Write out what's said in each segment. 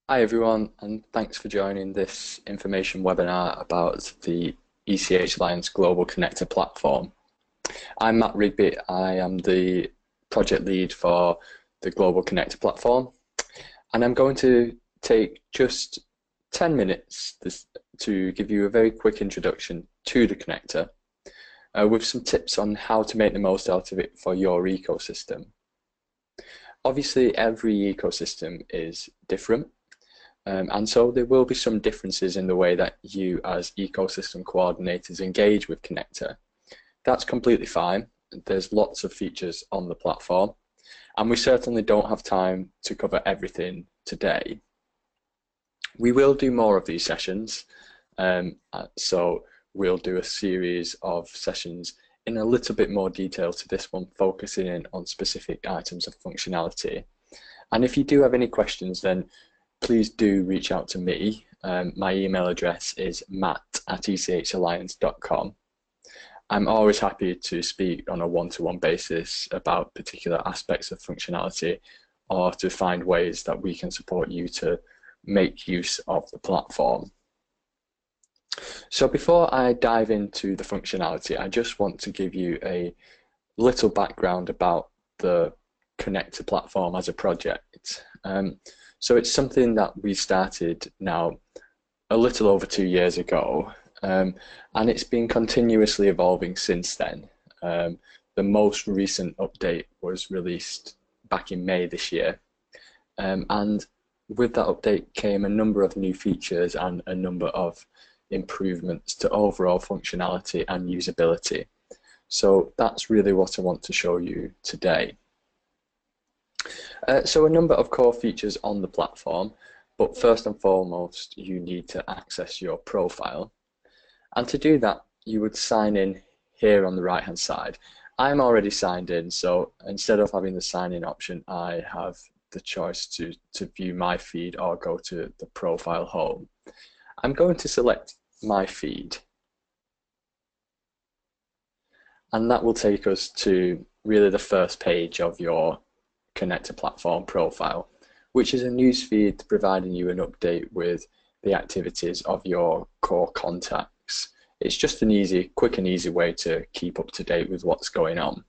Hi everyone, and thanks for joining this information webinar about the ECHAlliance Global Connector Platform. I'm Matt Rigby. I am the project lead for the Global Connector Platform, and I'm going to take just 10 minutes to give you a very quick introduction to the connector with some tips on how to make the most out of it for your ecosystem. Obviously, every ecosystem is different. And so there will be some differences in the way that you as ecosystem coordinators engage with Connector. That's completely fine. There's lots of features on the platform, and we certainly don't have time to cover everything today. We will do more of these sessions, so we'll do a series of sessions in a little bit more detail to this one, focusing in on specific items of functionality. And if you do have any questions, then please do reach out to me. My email address is matt@echalliance.com. I'm always happy to speak on a one-to-one basis about particular aspects of functionality or to find ways that we can support you to make use of the platform. So before I dive into the functionality, I just want to give you a little background about the Connector platform as a project. So it's something that we started now a little over 2 years ago, and it's been continuously evolving since then. The most recent update was released back in May this year, and with that update came a number of new features and a number of improvements to overall functionality and usability. So that's really what I want to show you today. So a number of core features on the platform, but first and foremost you need to access your profile, and to do that you would sign in here on the right hand side. I'm already signed in, so instead of having the sign in option I have the choice to view my feed or go to the profile home. I'm going to select my feed, and that will take us to really the first page of your Connector platform profile, which is a newsfeed providing you an update with the activities of your core contacts. It's just an quick and easy way to keep up to date with what's going on.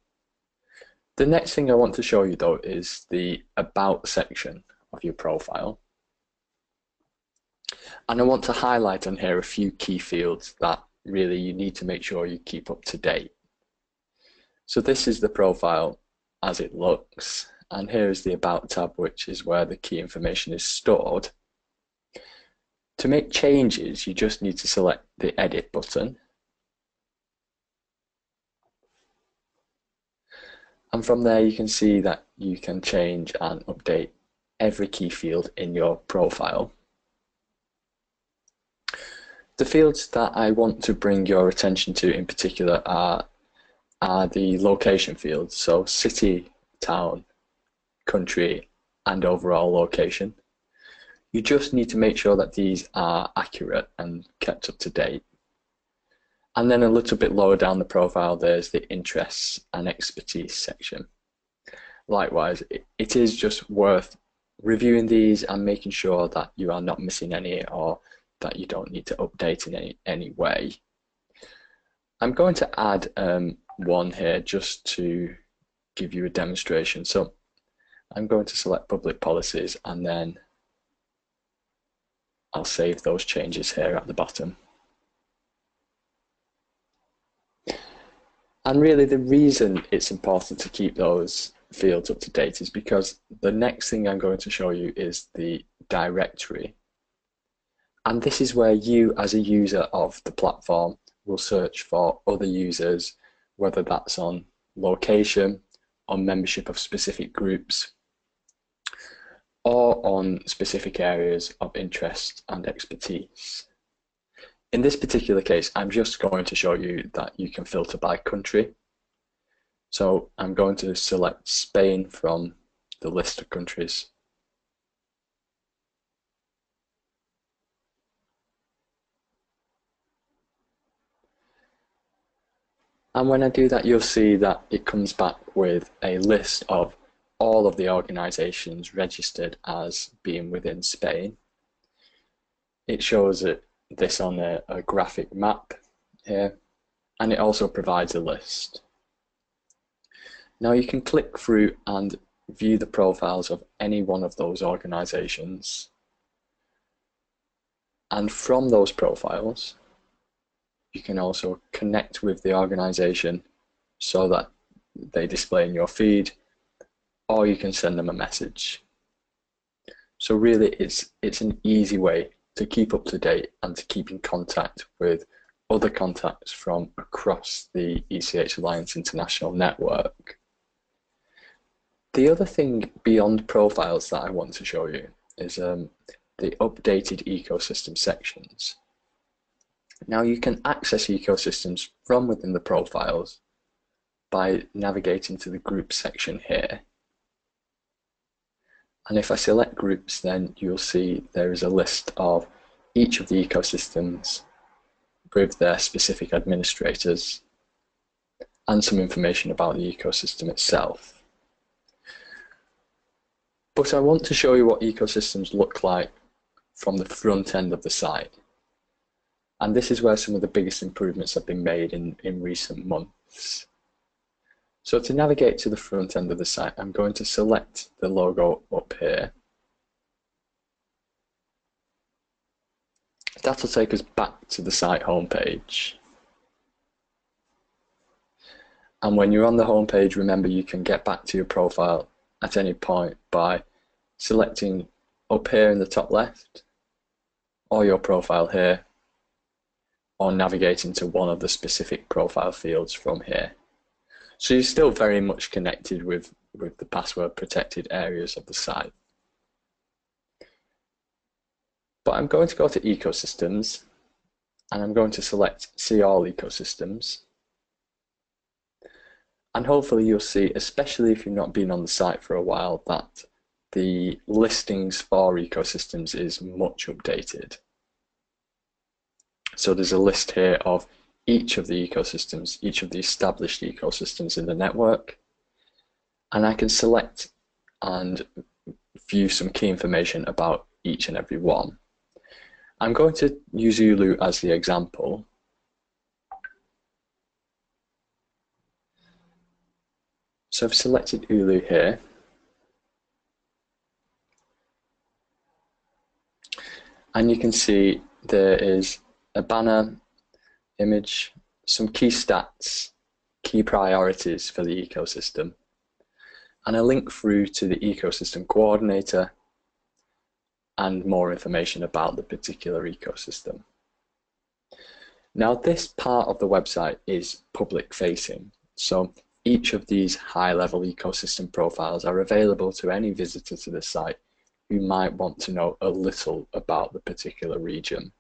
The next thing I want to show you though is the About section of your profile. And I want to highlight on here a few key fields that really you need to make sure you keep up to date. So this is the profile as it looks. And here is the About tab, which is where the key information is stored. To make changes, you just need to select the Edit button. And from there you can see that you can change and update every key field in your profile. The fields that I want to bring your attention to in particular are the location fields, so city, town, country, and overall location. You just need to make sure that these are accurate and kept up to date. And then a little bit lower down the profile there's the interests and expertise section. Likewise, it is just worth reviewing these and making sure that you are not missing any or that you don't need to update in any way. I'm going to add one here just to give you a demonstration. So I'm going to select public policies and then I'll save those changes here at the bottom. And really the reason it's important to keep those fields up to date is because the next thing I'm going to show you is the directory. And this is where you as a user of the platform will search for other users, whether that's on location, on membership of specific groups, or on specific areas of interest and expertise. In this particular case, I'm just going to show you that you can filter by country. So I'm going to select Spain from the list of countries. And when I do that, you'll see that it comes back with a list of all of the organisations registered as being within Spain. it shows this on a graphic map here, and it also provides a list. Now you can click through and view the profiles of any one of those organizations. And from those profiles, you can also connect with the organization so that they display in your feed, or you can send them a message. So really it's an easy way to keep up to date and to keep in contact with other contacts from across the ECHAlliance International Network. The other thing beyond profiles that I want to show you is the updated ecosystem sections. Now you can access ecosystems from within the profiles by navigating to the group section here. And if I select groups, then you'll see there is a list of each of the ecosystems with their specific administrators and some information about the ecosystem itself. But I want to show you what ecosystems look like from the front end of the site. And this is where some of the biggest improvements have been made in recent months. So to navigate to the front end of the site, I'm going to select the logo up here. That'll take us back to the site homepage. And when you're on the homepage, remember you can get back to your profile at any point by selecting up here in the top left, or your profile here, or navigating to one of the specific profile fields from here. So you're still very much connected with the password protected areas of the site. But I'm going to go to ecosystems, and I'm going to select see all ecosystems. And hopefully you'll see, especially if you've not been on the site for a while, that the listings for ecosystems is much updated. So there's a list here of each of the ecosystems, each of the established ecosystems in the network. And I can select and view some key information about each and every one. I'm going to use Ulu as the example. So I've selected Ulu here. And you can see there is a banner, image, some key stats, key priorities for the ecosystem, and a link through to the ecosystem coordinator and more information about the particular ecosystem. Now this part of the website is public facing, so each of these high-level ecosystem profiles are available to any visitor to the site who might want to know a little about the particular region.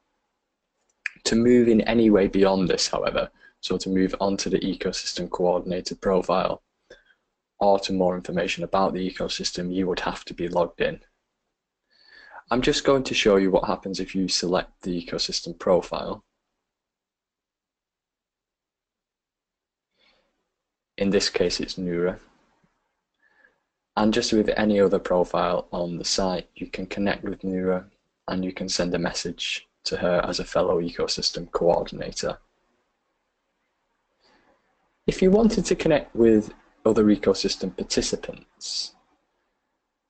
To move in any way beyond this, however, so to move on to the ecosystem coordinator profile or to more information about the ecosystem, you would have to be logged in. I'm just going to show you what happens if you select the ecosystem profile. In this case, it's Nura. And just with any other profile on the site, you can connect with Nura and you can send a message to her as a fellow ecosystem coordinator. If you wanted to connect with other ecosystem participants,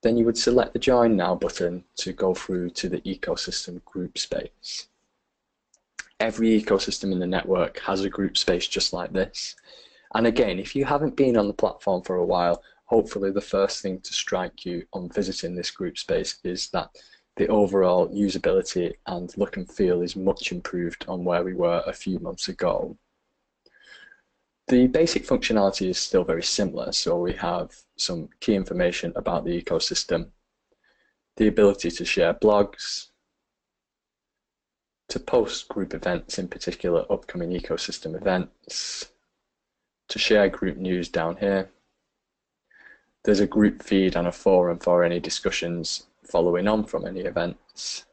then you would select the Join Now button to go through to the ecosystem group space. Every ecosystem in the network has a group space just like this. And again, if you haven't been on the platform for a while, hopefully the first thing to strike you on visiting this group space is that the overall usability and look and feel is much improved on where we were a few months ago. The basic functionality is still very similar, so we have some key information about the ecosystem, the ability to share blogs, to post group events, in particular upcoming ecosystem events, to share group news down here. There's a group feed and a forum for any discussions following on from any events.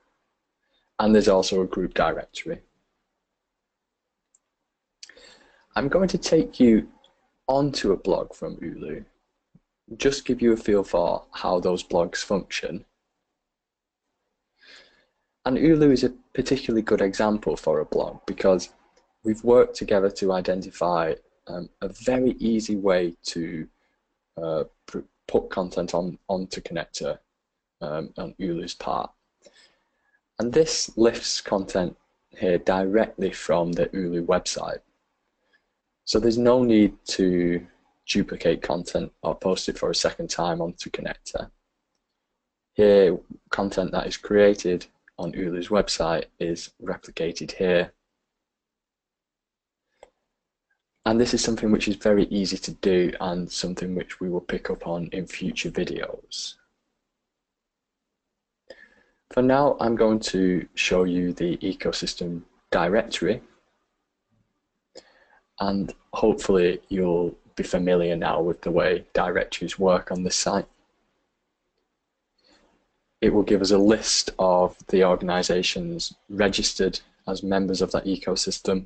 And there's also a group directory. I'm going to take you onto a blog from Ulu, just give you a feel for how those blogs function. And Ulu is a particularly good example for a blog because we've worked together to identify a very easy way to put content onto Connector on Ulu's part. And this lifts content here directly from the Ulu website. So there's no need to duplicate content or post it for a second time onto Connector. Here, content that is created on Ulu's website is replicated here. And this is something which is very easy to do and something which we will pick up on in future videos. For now, I'm going to show you the ecosystem directory, and hopefully you'll be familiar now with the way directories work on this site. It will give us a list of the organizations registered as members of that ecosystem,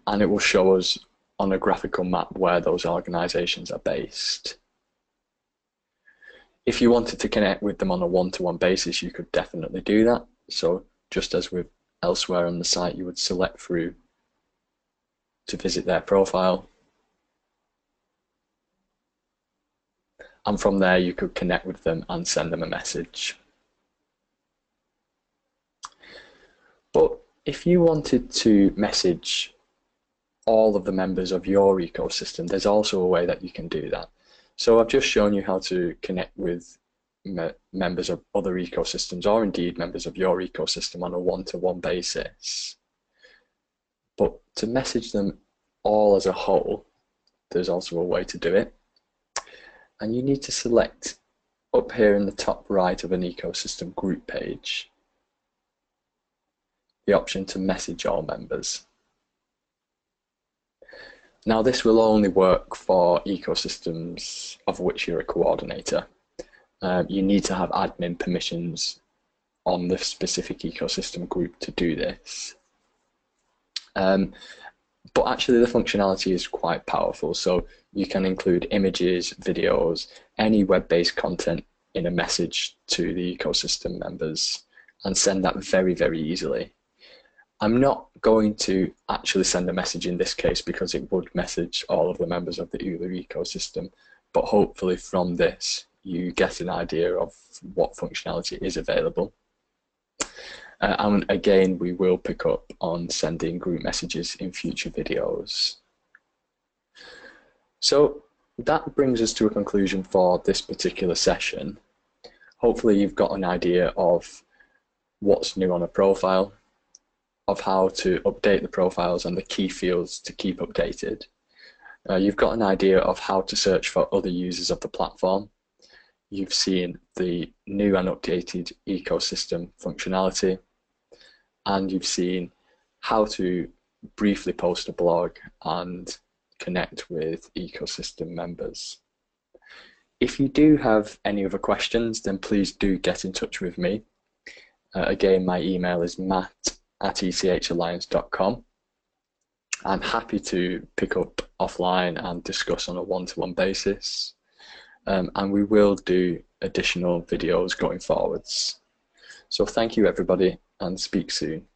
and it will show us on a graphical map where those organizations are based. If you wanted to connect with them on a one-to-one basis, you could definitely do that. So just as with elsewhere on the site, you would select through to visit their profile. And from there, you could connect with them and send them a message. But if you wanted to message all of the members of your ecosystem, there's also a way that you can do that. So I've just shown you how to connect with members of other ecosystems, or indeed members of your ecosystem, on a one-to-one basis. But to message them all as a whole, there's also a way to do it. And you need to select up here in the top right of an ecosystem group page the option to message all members. Now this will only work for ecosystems of which you're a coordinator. You need to have admin permissions on the specific ecosystem group to do this. But actually the functionality is quite powerful, so you can include images, videos, any web-based content in a message to the ecosystem members and send that very, very easily. I'm not going to actually send a message in this case because it would message all of the members of the Ulu ecosystem, but hopefully from this you get an idea of what functionality is available. And again, we will pick up on sending group messages in future videos. So that brings us to a conclusion for this particular session. Hopefully you've got an idea of what's new on a profile, of how to update the profiles and the key fields to keep updated. You've got an idea of how to search for other users of the platform. You've seen the new and updated ecosystem functionality, and you've seen how to briefly post a blog and connect with ecosystem members. If you do have any other questions, then please do get in touch with me. Again, my email is matt@ECHAlliance.com. I'm happy to pick up offline and discuss on a one-to-one basis. And we will do additional videos going forwards. So thank you everybody, and speak soon.